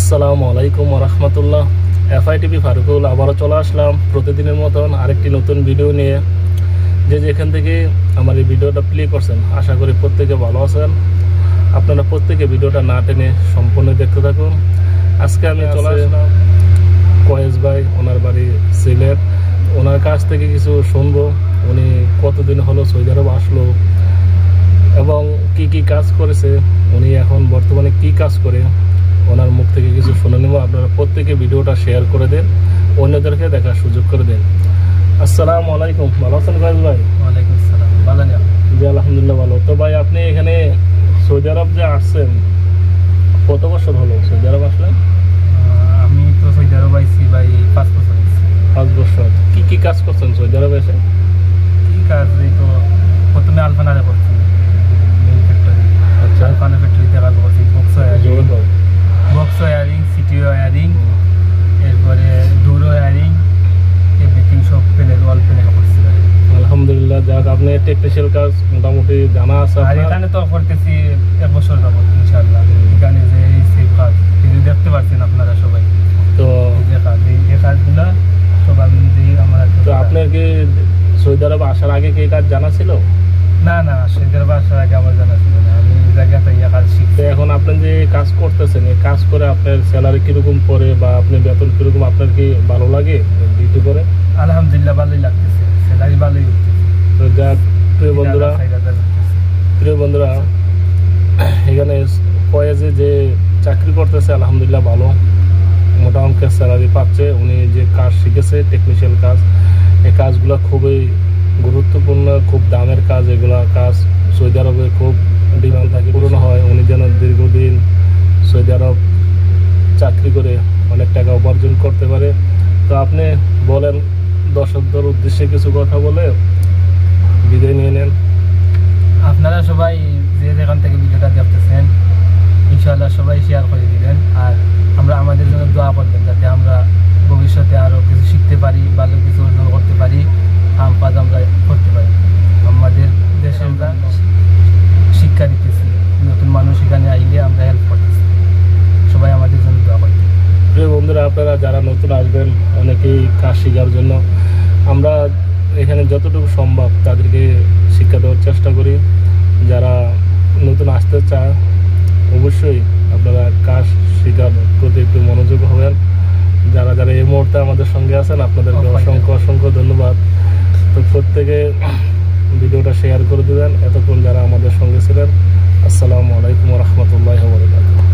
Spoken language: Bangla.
আসসালামু আলাইকুম ওয়া রাহমাতুল্লাহ। এফআইটিভি ফারুকুল আবারও চলে আসলাম প্রতিদিনের মতন আরেকটি নতুন ভিডিও নিয়ে। যে যেখান থেকে আমার এই ভিডিওটা প্লে করছেন আশা করি প্রত্যেকে ভালো আছেন। আপনারা প্রত্যেকে ভিডিওটা না টেনে সম্পূর্ণ দেখতে থাকুন। আজকে আমি চলে আসলাম কয়েস ভাই, ওনার বাড়ি সিলেট। ওনার কাছ থেকে কিছু শুনবো, উনি কতদিন হলো সৌদি আরব আসলো এবং কি কি কাজ করেছে, উনি এখন বর্তমানে কি কাজ করে, ওনার মুখ থেকে কিছু শুনে নেব। আপনারা প্রত্যেকে ভিডিওটা শেয়ার করে দেন, অন্যদেরকে দেখার সুযোগ করে দেন। আসসালামু আলাইকুম, ভালো আছেন কয়েস ভাই? ওয়ালাইকুম আসসালাম, ভালো আছেন? জি আলহামদুলিল্লাহ ভালো। তো ভাই আপনি এখানে সৌদি আরব যে আসছেন কত বছর হলো সৌদি আরব আসলেন? আমি তো সৌদি আরব আইছি ভাই 5 বছর হয়েছে। 5 বছর। কি কি কাজ করছেন সৌদি আরবে এসে? কি কাজ? এই তো প্রথমে আলফানারে করছি, মেইন ফ্যাক্টরি। আচ্ছা, আলফানা ফ্যাক্টরিতে কাজ করছি, বক্স ওয়ারিং, সিটি ওয়ারিং, এরপরে ডোর ওয়ারিং, এভরিথিং, সব প্যানেল, ওয়াল প্যানেল করছি ভাই। আলহামদুলিল্লাহ। যাক, আপনি টেকনিশিয়াল কাজ মোটামুটি জানা আছে আর আপনার? এখানে তো করতেছি 1 বছর যাবত ইনশাআল্লাহ। এখানে যে এই সেফ কাজ কিন্তু দেখতে পাচ্ছেন আপনারা সবাই, তো এই যে কাজ, এই কাজগুলো সব আমি নিজেই আমার। তো আপনার কি সৌদি আরব আসার আগে কি কাজ জানা ছিল? না না, সৌদি আরব আসার আগে আমার জানা ছিল না। আমি এই জায়গাতে কাজ তো শিখছি। এখন আপনি যে কাজ করতেছেন, এই কাজ করে আপনার স্যালারি কিরকম পড়ে বা আপনি বেতন কিরকম, আপনার কি ভালো লাগে ডিউটি করে? আলহামদুলিল্লাহ ভালোই লাগতেছে, স্যালারি ভালোই উঠতেছে। তো যাক প্রিয় বন্ধুরা, 4,000 উঠতেছে। এখানে কয়েজে যে চাকরি করতেছে আলহামদুলিল্লাহ ভালো, মোটা অঙ্কের স্যালারি পাচ্ছে। উনি যে কাজ শিখেছে টেকনিশিয়াল কাজ, এই কাজগুলো খুবই গুরুত্বপূর্ণ, খুব দামের কাজ। এগুলা কাজ সৌদি আরবে খুব ডিমান্ড থাকে, পূরণ হয়। উনি যেন দীর্ঘদিন সৌদি আরব চাকরি করে অনেক টাকা উপার্জন করতে পারে। তো আপনি বলেন, দর্শকদের উদ্দেশ্যে কিছু কথা বলে বিদায় নিয়ে নেন। আপনারা সবাই যে যেখান থেকে ভিডিওটা দেখতেছেন ইনশাআল্লাহ সবাই শেয়ার করে দিবেন, আর আমাদের জন্য দোয়া করবেন যাতে আমরা ভবিষ্যতে আরও কিছু শিখতে পারি, ভালো কিছু অর্জন করতে পারি, কাজ আমরা করতে পারি। আমাদের দেশে আমরা শিক্ষা দিতেছি, নতুন মানুষ এখানে আইলে আমরা হেল্প করতেছি। সবাই আমাদের জন্য দোয়া করবেন। প্রিয় বন্ধুরা, আপনারা যারা নতুন আসবেন, অনেকেই কাজ শেখার জন্য, আমরা এখানে যতটুকু সম্ভব তাদেরকে শিক্ষা দেওয়ার চেষ্টা করি। যারা নতুন আসতে চায় অবশ্যই আপনারা কাজ শেখার প্রতি একটু মনোযোগ হবেন। যারা যারা এই মুহূর্তে আমাদের সঙ্গে আছেন আপনাদেরকে অসংখ্য অসংখ্য ধন্যবাদ। তো প্রত্যেকে ভিডিওটা শেয়ার করে দেবেন। এতক্ষণ যারা আমাদের সঙ্গে ছিলেন, আসসালামু আলাইকুম ওয়া রাহমাতুল্লাহি ওয়া বারাকাতুহু।